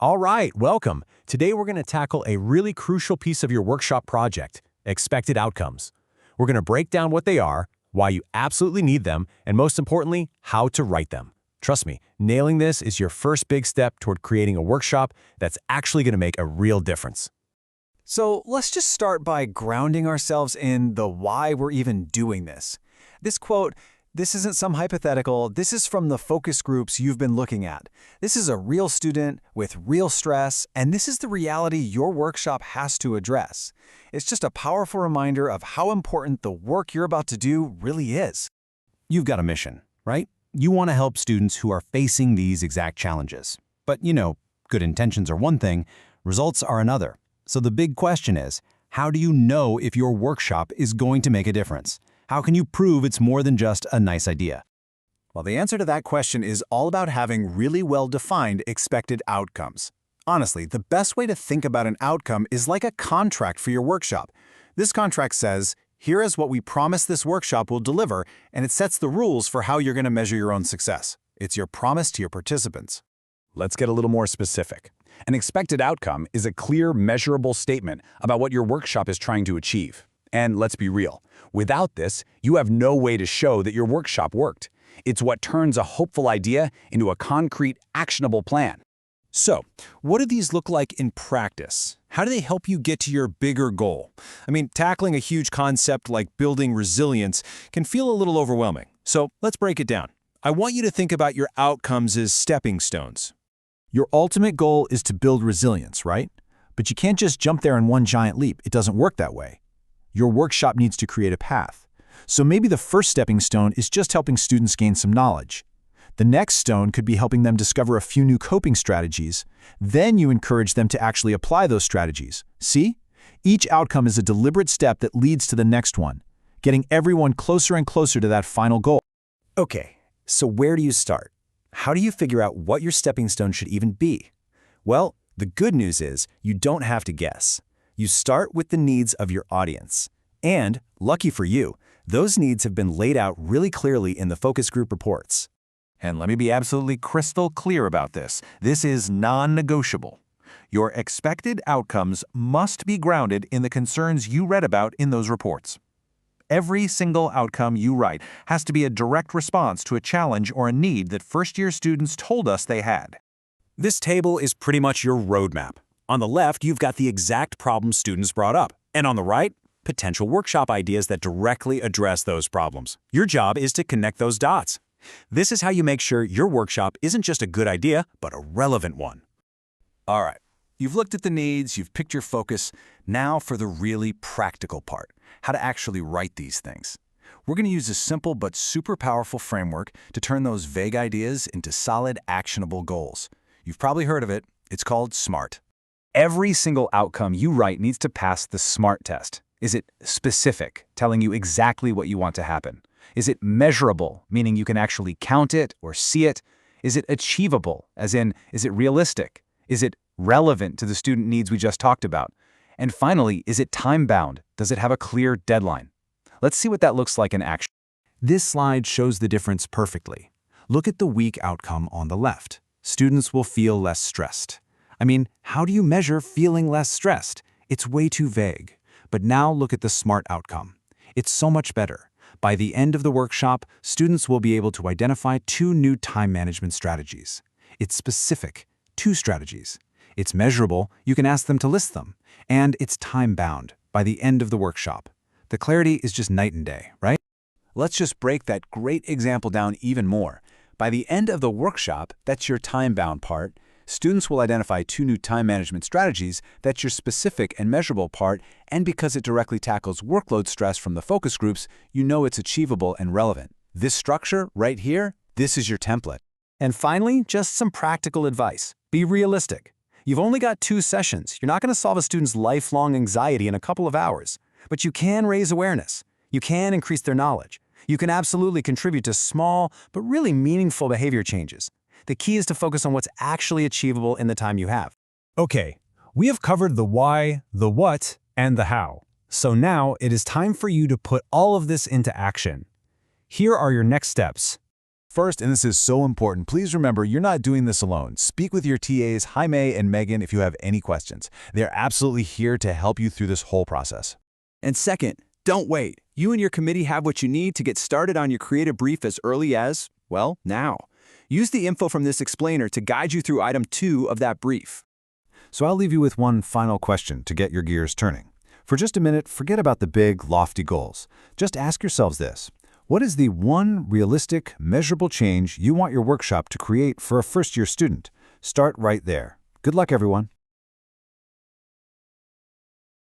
All right, welcome. Today we're going to tackle a really crucial piece of your workshop project, expected outcomes. We're going to break down what they are, why you absolutely need them, and most importantly, how to write them. Trust me, nailing this is your first big step toward creating a workshop that's actually going to make a real difference. So let's just start by grounding ourselves in the why we're even doing this. This quote, "This isn't some hypothetical, this is from the focus groups you've been looking at. This is a real student with real stress, and this is the reality your workshop has to address." It's just a powerful reminder of how important the work you're about to do really is. You've got a mission, right? You want to help students who are facing these exact challenges. But good intentions are one thing, results are another. So the big question is, how do you know if your workshop is going to make a difference? How can you prove it's more than just a nice idea? Well, the answer to that question is all about having really well-defined expected outcomes. Honestly, the best way to think about an outcome is like a contract for your workshop. This contract says, here is what we promise this workshop will deliver, and it sets the rules for how you're going to measure your own success. It's your promise to your participants. Let's get a little more specific. An expected outcome is a clear, measurable statement about what your workshop is trying to achieve. And let's be real, without this, you have no way to show that your workshop worked. It's what turns a hopeful idea into a concrete, actionable plan. So, what do these look like in practice? How do they help you get to your bigger goal? Tackling a huge concept like building resilience can feel a little overwhelming. So, let's break it down. I want you to think about your outcomes as stepping stones. Your ultimate goal is to build resilience, right? But you can't just jump there in one giant leap. It doesn't work that way. Your workshop needs to create a path. So maybe the first stepping stone is just helping students gain some knowledge. The next stone could be helping them discover a few new coping strategies. Then you encourage them to actually apply those strategies. See? Each outcome is a deliberate step that leads to the next one, getting everyone closer and closer to that final goal. Okay, so where do you start? How do you figure out what your stepping stone should even be? Well, the good news is you don't have to guess. You start with the needs of your audience. And, lucky for you, those needs have been laid out really clearly in the focus group reports. And let me be absolutely crystal clear about this. This is non-negotiable. Your expected outcomes must be grounded in the concerns you read about in those reports. Every single outcome you write has to be a direct response to a challenge or a need that first-year students told us they had. This table is pretty much your roadmap. On the left, you've got the exact problems students brought up. And on the right, potential workshop ideas that directly address those problems. Your job is to connect those dots. This is how you make sure your workshop isn't just a good idea, but a relevant one. All right, you've looked at the needs, you've picked your focus. Now for the really practical part, how to actually write these things. We're going to use a simple but super powerful framework to turn those vague ideas into solid, actionable goals. You've probably heard of it. It's called SMART. Every single outcome you write needs to pass the SMART test. Is it specific, telling you exactly what you want to happen? Is it measurable, meaning you can actually count it or see it? Is it achievable, as in, is it realistic? Is it relevant to the student needs we just talked about? And finally, is it time-bound? Does it have a clear deadline? Let's see what that looks like in action. This slide shows the difference perfectly. Look at the weak outcome on the left. Students will feel less stressed. How do you measure feeling less stressed? It's way too vague. But now look at the SMART outcome. It's so much better. By the end of the workshop, students will be able to identify 2 new time management strategies. It's specific, 2 strategies. It's measurable, you can ask them to list them. And it's time-bound, by the end of the workshop. The clarity is just night and day, right? Let's just break that great example down even more. By the end of the workshop, that's your time-bound part, students will identify 2 new time management strategies. That's your specific and measurable part, and because it directly tackles workload stress from the focus groups, you know it's achievable and relevant. This structure, right here, this is your template. And finally, just some practical advice. Be realistic. You've only got 2 sessions. You're not going to solve a student's lifelong anxiety in a couple of hours. But you can raise awareness. You can increase their knowledge. You can absolutely contribute to small, but really meaningful behavior changes. The key is to focus on what's actually achievable in the time you have. Okay, we have covered the why, the what, and the how. So now it is time for you to put all of this into action. Here are your next steps. First, and this is so important, please remember you're not doing this alone. Speak with your TAs, Jaime and Megan, if you have any questions. They're absolutely here to help you through this whole process. And second, don't wait. You and your committee have what you need to get started on your creative brief as early as, well, now. Use the info from this explainer to guide you through item 2 of that brief. So I'll leave you with one final question to get your gears turning. For just a minute, forget about the big, lofty goals. Just ask yourselves this. What is the one realistic, measurable change you want your workshop to create for a first-year student? Start right there. Good luck, everyone.